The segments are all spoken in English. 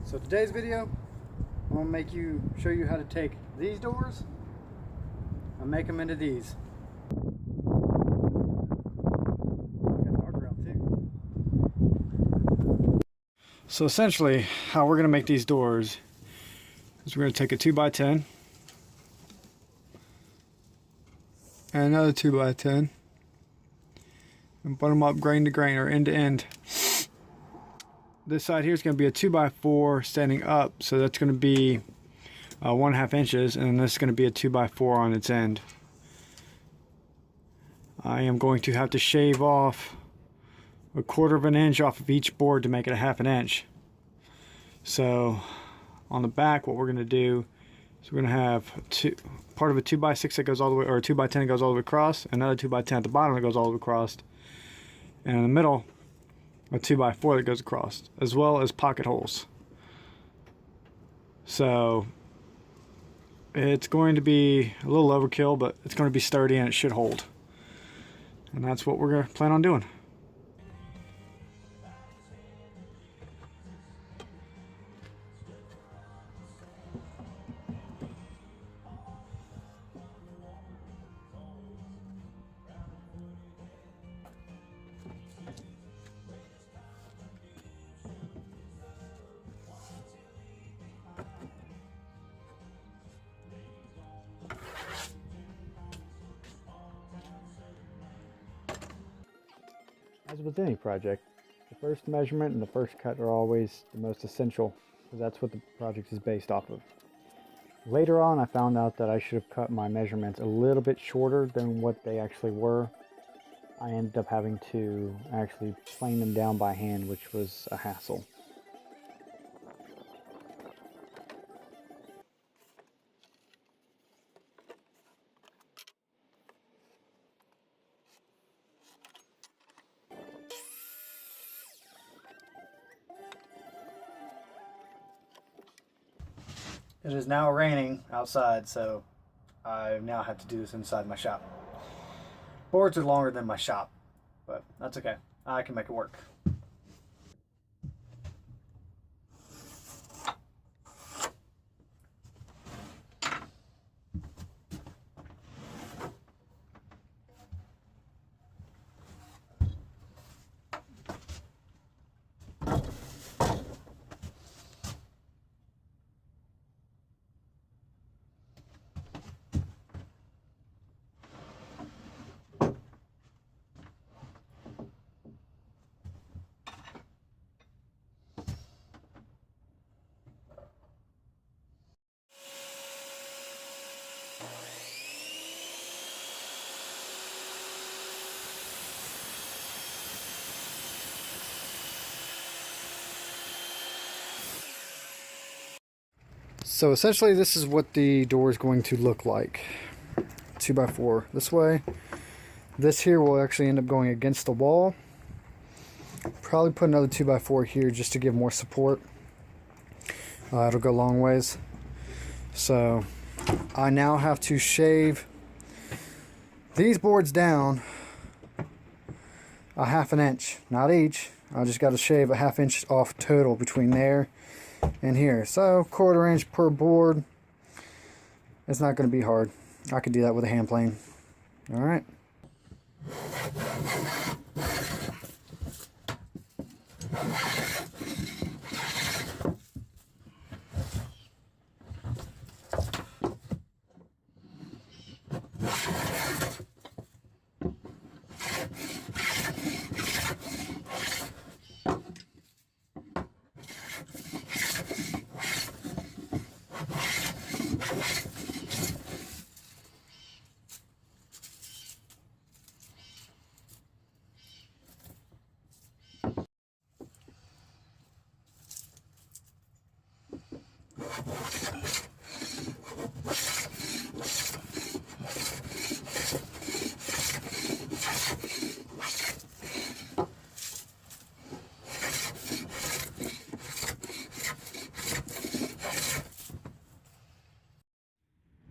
So today's video, I'm gonna show you how to take these doors and make them into these. So essentially, how we're gonna make these doors is we're gonna take a 2x10 and another 2x10 and put them up grain to grain or end to end. This side here is going to be a 2x4 standing up, so that's going to be 1.5 inches, and this is going to be a 2x4 on its end. I am going to have to shave off 1/4 inch off of each board to make it a 1/2 inch. So on the back, what we're going to do is we're going to have part of a 2x6 that goes all the way, or a 2x10 that goes all the way across, another 2x10 at the bottom that goes all the way across, and in the middle a 2x4 that goes across, as well as pocket holes. So it's going to be a little overkill, but it's going to be sturdy and it should hold. And that's what we're going to plan on doing. As with any project, the first measurement and the first cut are always the most essential, because that's what the project is based off of. Later on, I found out that I should have cut my measurements a little bit shorter than what they actually were. I ended up having to actually plane them down by hand, which was a hassle. It is now raining outside, so I now have to do this inside my shop. Boards are longer than my shop, but that's okay. I can make it work. So essentially this is what the door is going to look like. 2x4 this way. This here will actually end up going against the wall. Probably put another 2x4 here just to give more support. It'll go a long ways. So I now have to shave these boards down a 1/2 inch, not each. I just got to shave a 1/2 inch off total between there and here. So 1/4 inch per board. It's not going to be hard. I could do that with a hand plane. All right.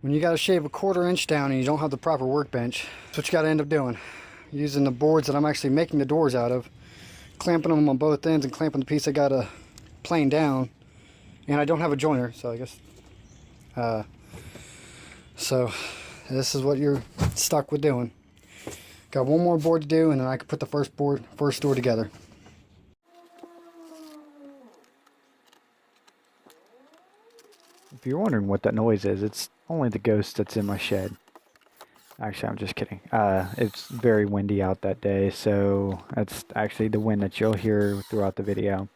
When you got to shave a 1/4 inch down and you don't have the proper workbench, that's what you got to end up doing. Using the boards that I'm actually making the doors out of, clamping them on both ends and clamping the piece I got to plane down, And I don't have a joiner, so I guess... so this is what you're stuck with doing. Got one more board to do, and then I can put the first door together. If you're wondering what that noise is, it's only the ghost that's in my shed. Actually, I'm just kidding. It's very windy out that day, so that's actually the wind that you'll hear throughout the video.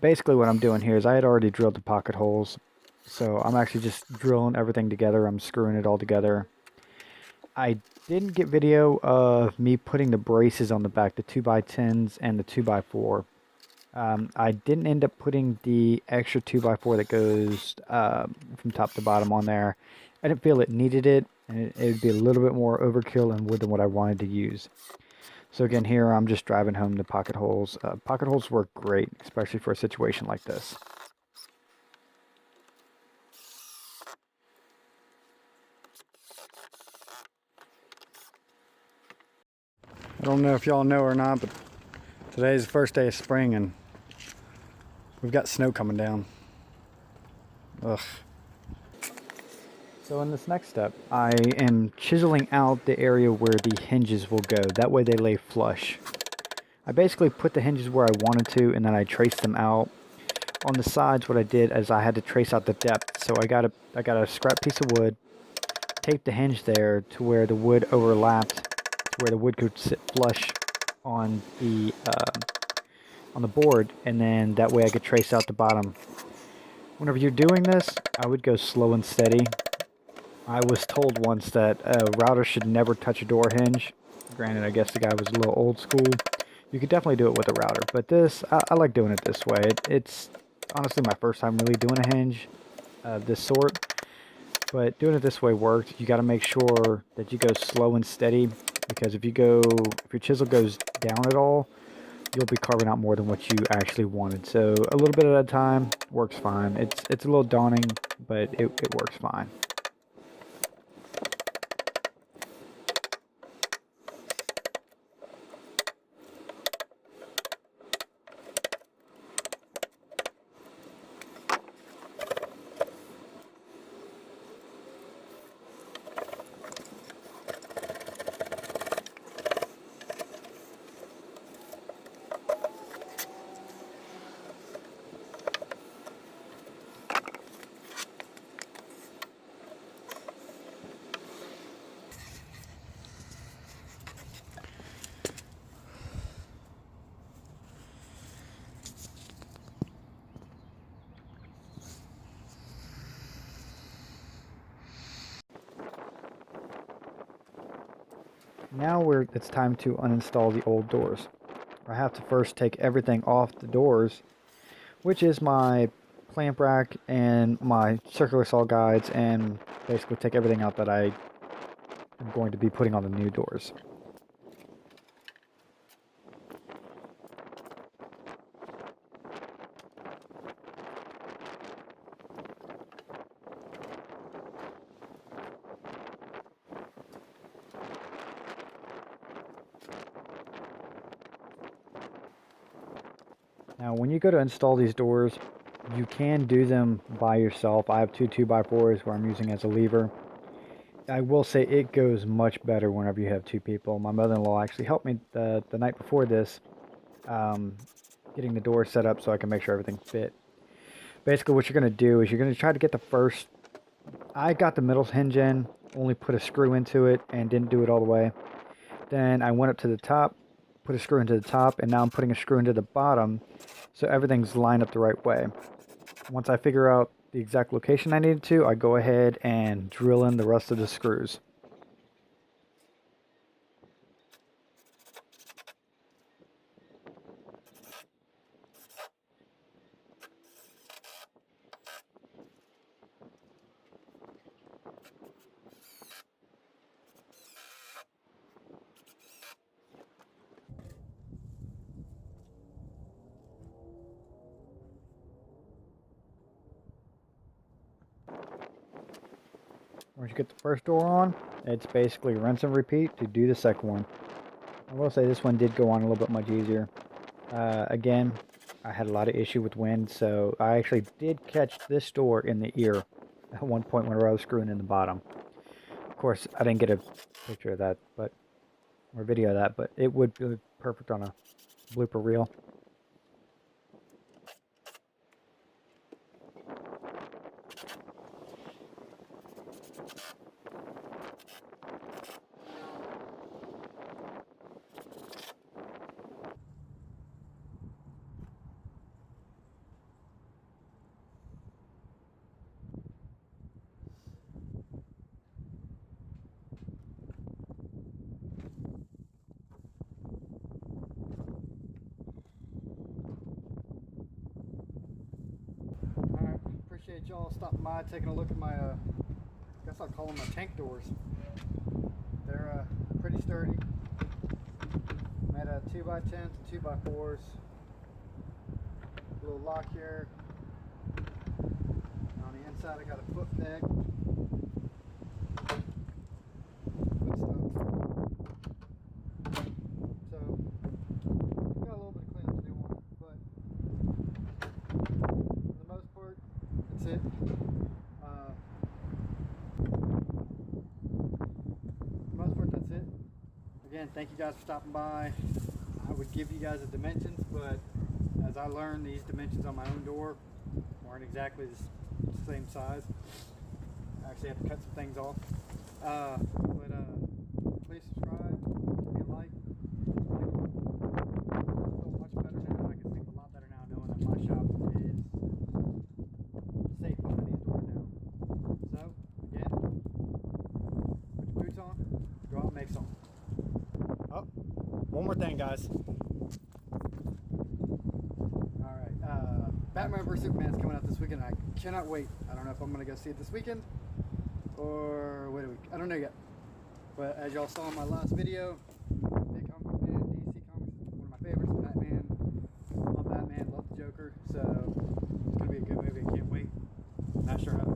Basically what I'm doing here is I had already drilled the pocket holes, so I'm actually just drilling everything together. I'm screwing it all together. I didn't get video of me putting the braces on the back, the 2x10s and the 2x4. I didn't end up putting the extra 2x4 that goes from top to bottom on there. I didn't feel it needed it, and it would be a little bit more overkill in wood than what I wanted to use. So again, here I'm just driving home the pocket holes. Pocket holes work great, especially for a situation like this. I don't know if y'all know or not, but today's the first day of spring, and we've got snow coming down. Ugh. So in this next step, I am chiseling out the area where the hinges will go. That way they lay flush. I basically put the hinges where I wanted to, and then I traced them out. On the sides, what I did is I had to trace out the depth. So I got a scrap piece of wood, taped the hinge there to where the wood overlapped, to where the wood could sit flush on the board, and then that way I could trace out the bottom. Whenever you're doing this, I would go slow and steady. I was told once that a router should never touch a door hinge. Granted, I guess the guy was a little old school. You could definitely do it with a router, but this, I like doing it this way. It's honestly my first time really doing a hinge of this sort, but doing it this way worked. You got to make sure that you go slow and steady, because if your chisel goes down at all, you'll be carving out more than what you actually wanted. So a little bit at a time works fine. It's a little daunting, but it works fine. Now it's time to uninstall the old doors. I have to first take everything off the doors, which is my clamp rack and my circular saw guides, and basically take everything out that I am going to be putting on the new doors. Now, when you go to install these doors, you can do them by yourself. I have two 2x4s where I'm using as a lever. I will say it goes much better whenever you have two people. My mother-in-law actually helped me the night before this, getting the door set up so I can make sure everything fit. Basically, what you're going to do is you're going to try to get the first... I got the middle hinge in, only put a screw into it, and didn't do it all the way. Then I went up to the top, put a screw into the top, and now I'm putting a screw into the bottom, so everything's lined up the right way. Once I figure out the exact location I needed to, I go ahead and drill in the rest of the screws. Once you get the first door on, it's basically rinse and repeat to do the second one. I will say this one did go on a little bit much easier. Again, I had a lot of issue with wind, so I actually did catch this door in the ear at one point whenever I was screwing in the bottom. Of course, I didn't get a picture of that, but or video of that, but it would be perfect on a blooper reel. Alright, appreciate y'all stopping by, taking a look at my, I guess I'll call them my tank doors. They're pretty sturdy. Made a 2x10s and 2x4s. Little lock here. On the inside I got a foot peg. Good stuff. So, got a little bit of cleanup to do on it, but for the most part, that's it. For the most part, that's it. Again, thank you guys for stopping by. I would give you guys the dimensions, but as I learned, these dimensions on my own door weren't exactly the same size. I actually have to cut some things off. Please subscribe, give me a like. I feel much better now. I can sleep a lot better now knowing that my shop is safe behind these doors now. So, again, put your boots on, go out and make some. Oh, one more thing, guys. Batman vs Superman is coming out this weekend. I cannot wait. I don't know if I'm going to go see it this weekend or wait a week. I don't know yet. But as y'all saw in my last video, big comic fan, DC Comics, one of my favorites, Batman. Love Batman, love the Joker. So it's going to be a good movie. I can't wait. Not sure how